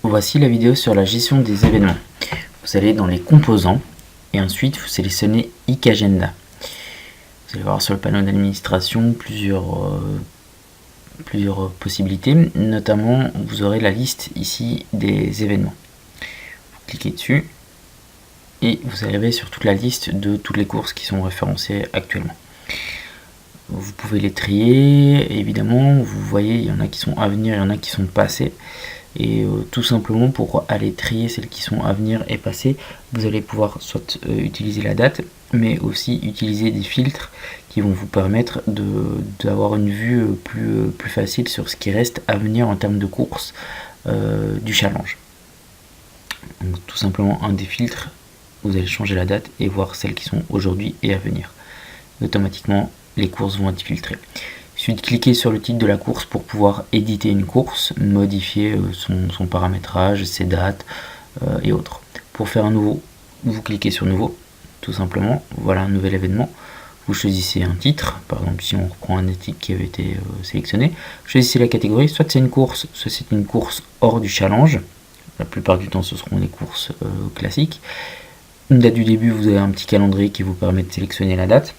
Voici la vidéo sur la gestion des événements. Vous allez dans les composants et ensuite vous sélectionnez Icagenda. Vous allez voir sur le panneau d'administration plusieurs possibilités, notamment vous aurez la liste ici des événements. Vous cliquez dessus et vous arrivez sur toute la liste de toutes les courses qui sont référencées actuellement. Vous pouvez les trier, évidemment, vous voyez, il y en a qui sont à venir, il y en a qui sont passées. Et tout simplement pour aller trier celles qui sont à venir et passées, vous allez pouvoir soit utiliser la date, mais aussi utiliser des filtres qui vont vous permettre d'avoir une vue plus facile sur ce qui reste à venir en termes de course du challenge. Donc, tout simplement un des filtres, vous allez changer la date et voir celles qui sont aujourd'hui et à venir. Automatiquement, les courses vont être filtrées. Il suffit de cliquer sur le titre de la course pour pouvoir éditer une course, modifier son paramétrage, ses dates et autres. Pour faire un nouveau, vous cliquez sur nouveau, tout simplement. Voilà un nouvel événement. Vous choisissez un titre, par exemple si on reprend un des titres qui avait été sélectionné. Choisissez la catégorie, soit c'est une course, soit c'est une course hors du challenge. La plupart du temps ce seront des courses classiques. Une date du début, vous avez un petit calendrier qui vous permet de sélectionner la date.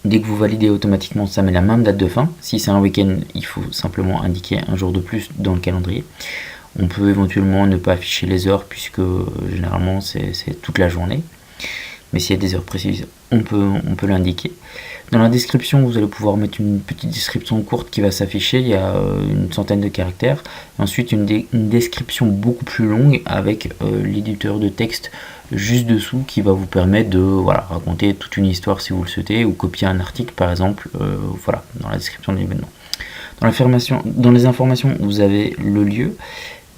Dès que vous validez automatiquement, ça met la même date de fin. Si c'est un week-end, il faut simplement indiquer un jour de plus dans le calendrier. On peut éventuellement ne pas afficher les heures puisque généralement c'est toute la journée. Mais s'il y a des heures précises, on peut l'indiquer. Dans la description, vous allez pouvoir mettre une petite description courte qui va s'afficher. Il y a une centaine de caractères. Ensuite, une description beaucoup plus longue avec l'éditeur de texte juste dessous qui va vous permettre de raconter toute une histoire si vous le souhaitez ou copier un article par exemple dans la description de l'événement. Dans les informations, vous avez le lieu,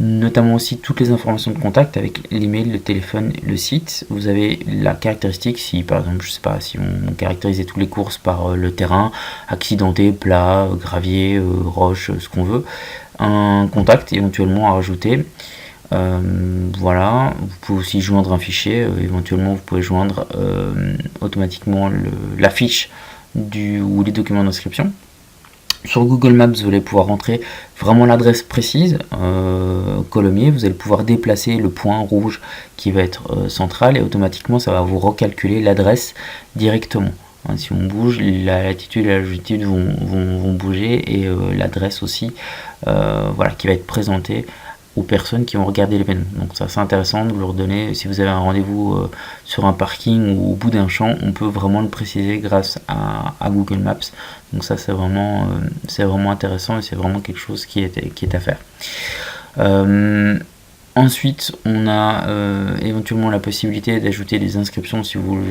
notamment aussi toutes les informations de contact avec l'email, le téléphone, le site. Vous avez la caractéristique, si par exemple, je sais pas, si on caractérisait toutes les courses par le terrain, accidenté, plat, gravier, roche, ce qu'on veut, un contact éventuellement à rajouter. Vous pouvez aussi joindre un fichier, éventuellement vous pouvez joindre automatiquement la fiche ou les documents d'inscription. Sur Google Maps, vous allez pouvoir rentrer vraiment l'adresse précise, Colomiers, vous allez pouvoir déplacer le point rouge qui va être central et automatiquement ça va vous recalculer l'adresse directement. Si on bouge, la latitude et la longitude vont bouger et l'adresse aussi qui va être présentée aux personnes qui vont regarder l'événement. Donc ça c'est intéressant de leur donner, si vous avez un rendez-vous sur un parking ou au bout d'un champ, on peut vraiment le préciser grâce à Google Maps. Donc ça c'est vraiment intéressant et c'est vraiment quelque chose qui est à faire. Ensuite, on a éventuellement la possibilité d'ajouter des inscriptions si vous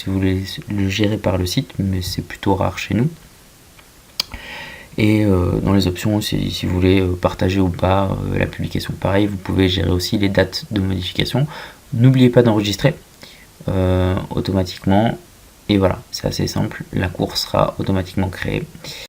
voulez le gérer par le site, mais c'est plutôt rare chez nous. Et dans les options, si vous voulez partager ou pas la publication, pareil, vous pouvez gérer aussi les dates de modification. N'oubliez pas d'enregistrer automatiquement. Et voilà, c'est assez simple, la course sera automatiquement créée.